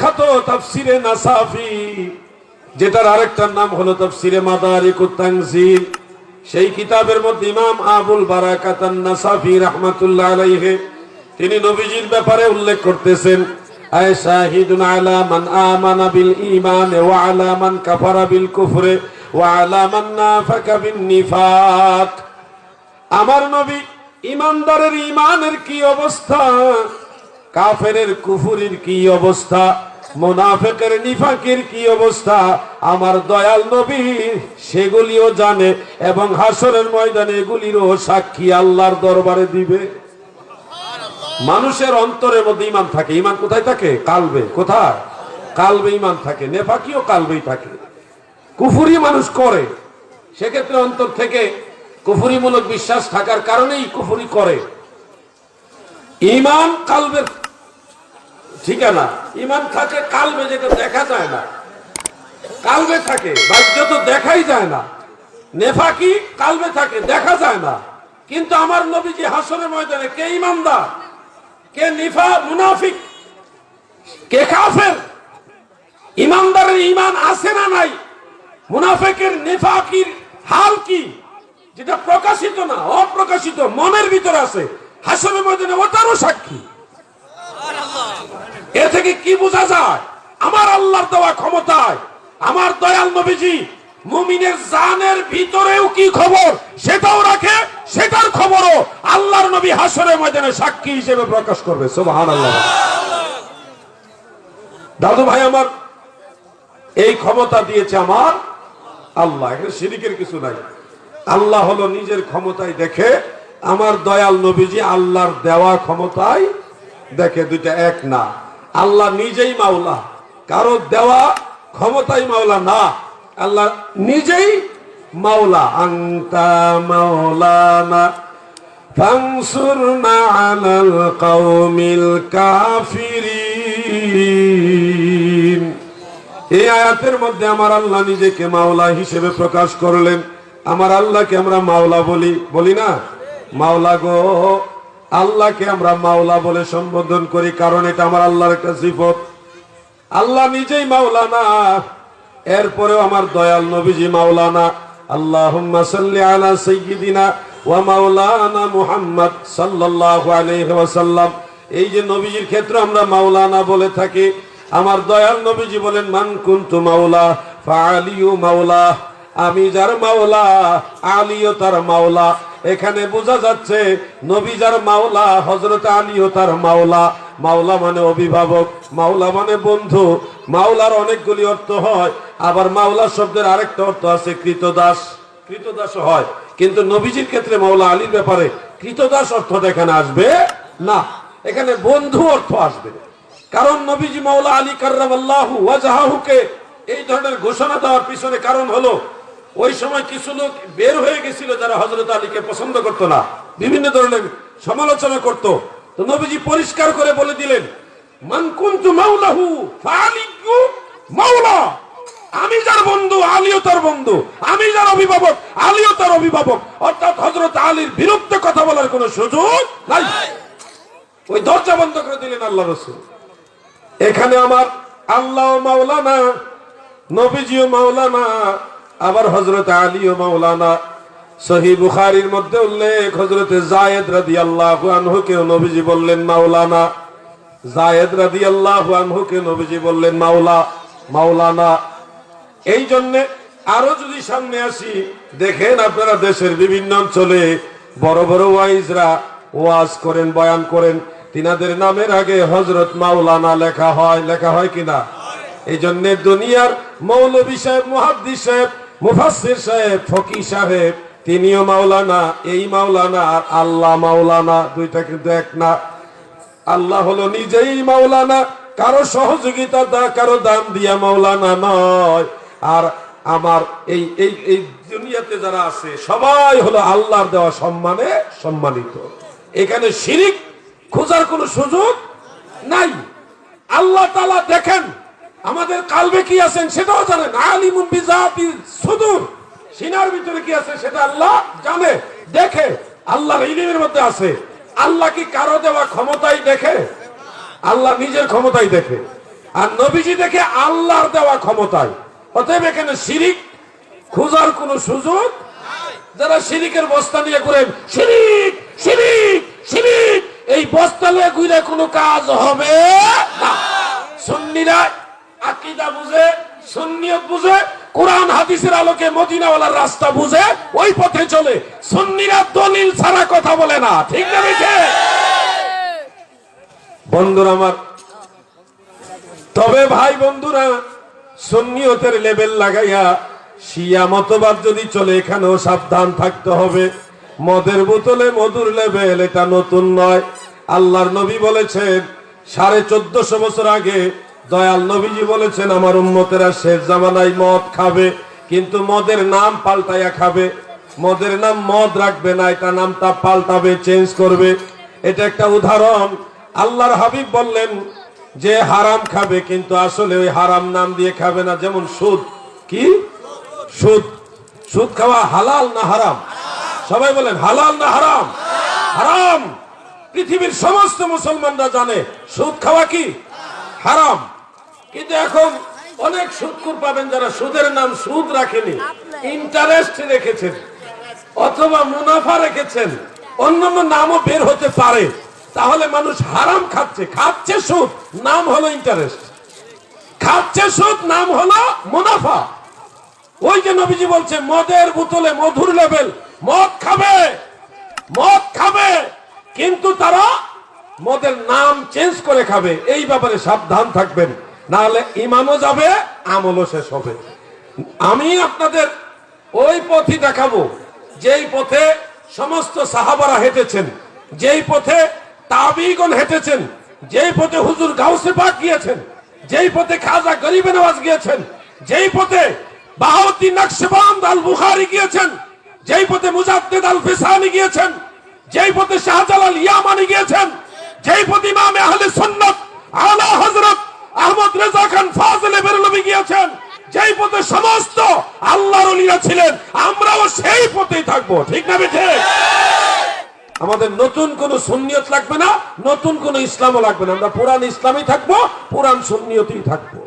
বিখ্যাত তাফসিরে নাসাফি, যেটার আরেকটার নাম হলো তাফসিরে মাদারিকুত তানজিল, সেই কিতাবের মধ্যে ইমাম আবুল বারাকাত আন-নাসাফি রাহমাতুল্লাহ আলাইহি তিনি নবীজির ব্যাপারে উল্লেখ করতেছেন, আয় শাহিদুন আলা মান আমানা বিল ঈমান ওয়া আলা মান কাফারা বিল কুফরি ওয়া আলা মান নাফাকা বিন নিফাক। আমার নবী ঈমানদারের ঈমানের কি অবস্থা, কাফেরের কুফরির কি অবস্থা, মুনাফিকের নিফাকের কি অবস্থা, আমার দয়াল নবী সেগুলিও জানে এবং হাসরের ময়দানে এগুলিরও সাক্ষী আল্লাহর দরবারে দিবে। মানুষের অন্তরের মধ্যে ঈমান থাকে। ঈমান কোথায় থাকে? কালবে। কোথায়? কালবে ঈমান থাকে। নেফাকিও কালবেই থাকে। কুফরি মানুষ করে, সেক্ষেত্রে অন্তর থেকে কুফরিমূলক বিশ্বাস থাকার কারণেই কুফরি করে। ঈমান কালবের ঠিকানা, ঈমান থাকে কালবে, যেটা দেখা যায় না, কালবে থাকে, বাহ্য তো দেখাই যায় না। নেফাকি কালবে থাকে, দেখা যায় না। কিন্তু আমার নবীজি হাসরের ময়দানে কে ঈমানদার, কে মুনাফিক, কে কাফের, ঈমানদারের ঈমান আছে না নাই, মুনাফিকের নেফাকির হাল কি, যেটা প্রকাশিত না, অপ্রকাশিত মনের ভিতরে আছে, হাসরের ময়দানে ওটারও সাক্ষী। এ থেকে কি বোঝা যায়? আমার আল্লাহর দেওয়া ক্ষমতায় আমার দয়াল নবীজি মুমিনের জানের ভিতরেও কি খবর সেটাও রাখে, সেটার খবরও আল্লাহর নবী হাসরের ময়দানে সাক্ষী হিসেবে প্রকাশ করবে। সুবহানাল্লাহ। দাদু ভাই আমার, এই ক্ষমতা দিয়েছে আমার আল্লাহ, এখানে শিরকের কিছু নাই। আল্লাহ হলো নিজের ক্ষমতায় দেখে, আমার দয়াল নবীজি আল্লাহর দেওয়া ক্ষমতায় দেখে, দুইটা এক না। আল্লাহ নিজেই মাওলা, কারো দেওয়া ক্ষমতাই মাওলা না, আল্লাহ নিজেই মাওলা। আনতা মাওলানা ফানসুরনা আলাল কওমিল কাফিরিন। এই আয়াতের মধ্যে আমার আল্লাহ নিজেকে মাওলা হিসেবে প্রকাশ করলেন। আমার আল্লাহকে আমরা মাওলা বলি না? মাওলা গো, আল্লাহকে আমরা মাওলা বলে সম্বোধন করি, কারণ এটা আমার আল্লাহর একটা সিফত। আল্লাহ নিজেই মাওলানা, এরপরেও আমার দয়াল নবীজি মাওলানা। আল্লাহুম্মা সাল্লি আলা সাইয়্যিদিনা ওয়া মাওলানা মুহাম্মদ সাল্লাল্লাহু আলাইহি ওয়াসাল্লাম। এই যে নবীজির ক্ষেত্রে আমরা মাওলানা বলে থাকি, আমার দয়াল নবীজি বলেন, মান কুনতু মাওলা ফাআলিয়ু মাওলা, আমি যার মাওলা আলীও তার মাওলা। এখানে বোঝা যাচ্ছে নবী যার মাওলা, হযরত আলীও তার মাওলা। মাওলা মানে অভিভাবক, মাওলা মানে বন্ধু। মাওলার অনেকগুলি অর্থ হয়, আবার মাওলা শব্দের আরেকটা অর্থ আছে কৃতদাস, কৃতদাস হয়। কিন্তু নবীজির ক্ষেত্রে মাওলা আলীর ব্যাপারে কৃতদাস অর্থটা এখানে আসবে না, এখানে বন্ধু অর্থ আসবে। কারণ নবীজি মাওলা আলী কাররামাল্লাহু ওয়াজহাহুকে এই ধরনের ঘোষণা দেওয়ার পিছনে কারণ হলো, ওই সময় কিছু লোক বের হয়ে গেছিল যারা হযরত আলীকে পছন্দ করতো না, বিভিন্ন ধরনের সমালোচনা করত। তো নবীজি পরিষ্কার করে বলে দিলেন, মান কুনতু মাওলাহু ফাআলিয়ু মাওলা, আমি যার বন্ধু আলীও তার বন্ধু, আমি যার অভিভাবক আলীও তার অভিভাবক। অর্থাৎ হযরত আলীর বিরুদ্ধে কথা বলার কোনো সুযোগ নাই। ওই দরজা বন্ধ করে দিলেন আল্লাহ রাসূল। এখানে আমার আল্লাহ মাওলানা, নবীজিও মাওলানা, আবার হযরত আলীও মাওলানা। সহিহ বুখারীর মধ্যে উল্লেখ, হযরত যায়েদ রাদিয়াল্লাহু আনহুকে নবীজি বললেন মাওলানা। যায়েদ রাদিয়াল্লাহু আনহুকে নবীজি বললেন মাওলানা। এই জন্য আরো যদি সামনে আসি, দেখেন আপনারা দেশের বিভিন্ন অঞ্চলে বড় বড় ওয়াইজরা ওয়াজ করেন, বয়ান করেন, তিনাদের নামের আগে হযরত মাওলানা লেখা হয় কিনা? এই জন্য দুনিয়ার মৌলভী সাহেব, মুহাদ্দিস সাহেব, মুফাসসির সাহেব, ফকিহ সাহেব, তিনিও মাওলানা। এই মাওলানা আর আল্লাহ মাওলানা, দুইটা কিন্তু এক না। আল্লাহ হলো নিজেই মাওলানা, কারো সহযোগিতা কারো দান দিয়া মাওলানা নয়। আর আমার এই দুনিয়াতে যারা আছে সবাই হলো আল্লাহর দেওয়া সম্মানে সম্মানিত। এখানে শিরিক খোঁজার কোনো সুযোগ নাই। আল্লাহ তাআলা দেখেন আমাদের কালবে কি আছেন সেটাও জানেন। আলিমুন বিযাতিস সুদূর, সিনার ভিতরে কি আছে সেটা আল্লাহ জানে, দেখে। আল্লাহর ইলমের মধ্যে আছে। আল্লাহ কি কারো দেওয়া ক্ষমতাই দেখে? আল্লাহ নিজের ক্ষমতাই দেখে। আর নবীজি দেখে আল্লাহর দেওয়া ক্ষমতায়। অতএব এখানে শিরিক খোঁজার কোনো সুযোগ। যারা শিরিকের বস্তা নিয়ে ঘুরেন, শিরিক শিরিক শিরিক, এই বস্তা নিয়ে ঘুরে কোনো কাজ হবে না। সুন্নিরা আকীদা বুঝে, সুন্নিয়ত বুঝে, কোরআন হাদিসের আলোকে মদিনাওয়ালার রাস্তা বুঝে, ওই পথে চলে। সুন্নিরা দলিল ছাড়া কথা বলে না, ঠিক না বেঠে? বন্ধুরা আমার, তবে ভাই বন্ধুরা, সুন্নিয়তের লেবেল লাগাইয়া শিয়া মতবাদ যদি চলে, এখানেও সাবধান থাকতে হবে। মদের বোতলে মধুর লেবেল, এটা নতুন নয়। আল্লাহর নবী বলেছেন 1450 বছর আগে, দয়াল নবীজি বলেছেন আমার উম্মতেরা শেষ জামানায় মদ খাবে, কিন্তু মদের নাম পাল্টাইয়া খাবে। মদের নাম মদ রাখবে না, এটা নামটা পাল্টাবে, চেঞ্জ করবে। এটা একটা উদাহরণ। আল্লাহর হাবিব বললেন যে হারাম খাবে, কিন্তু আসলে ওই হারাম নাম দিয়ে খাবে না। যেমন সুদ, কি সুদ? সুদ খাওয়া হালাল না হারাম? সবাই বলেন হালাল না হারাম? হারাম। পৃথিবীর সমস্ত মুসলমানরা জানে সুদ খাওয়া কি হারাম। কিন্তু এখন অনেক সুদখোর পাবেন যারা সুদের নাম সুদ রাখেনি, ইন্টারেস্ট রেখেছেন অথবা মুনাফা রেখেছেন, অন্যান্য নামও বের হতে পারে। তাহলে মানুষ হারাম খাচ্ছে, খাচ্ছে সুদ, নাম হলো ইন্টারেস্ট, খাচ্ছে সুদ, নাম হলো মুনাফা। ওই যে নবীজি বলছে মদের বোতলে মধুর লেবেল, মদ খাবে, মদ খাবে, কিন্তু তারা মদের নাম চেঞ্জ করে খাবে। এই ব্যাপারে সাবধান থাকবেন, না হলে ইমানও যাবে, আমলও শেষ হবে। আমি আপনাদের ওই পথই দেখাবো যেই পথে সমস্ত সাহাবারা হেঁটেছেন, যেই পথে তাবিগণ হেঁটেছেন, যেই পথে হুজুর গাউসে পাক গিয়েছেন, যেই পথে খাজা গরিবে নওয়াজ গিয়েছেন, যেই পথে বাহাউদ্দিন নকশবন্দ আল বুখারী গিয়েছেন, যেই পথে মুজাদ্দিদ আল ফিসানি গিয়েছেন, যেই পথে শাহজালাল ইয়ামানি গিয়েছেন, যেই পথে ইমাম আহলে সুন্নাত আলা হযরত আহমদ রেজা খান ফাজিল বেরলভী গিয়েছেন, যেই পথে সমস্ত আল্লাহর ওলিরা ছিলেন, আমরাও সেই পথেই থাকবো, ঠিক না বেঠে? আমাদের নতুন কোন সুন্নিয়ত লাগবে না, নতুন কোন ইসলামও লাগবে না। আমরা পুরান ইসলামই থাকবো, পুরান সুন্নিয়তই থাকবো।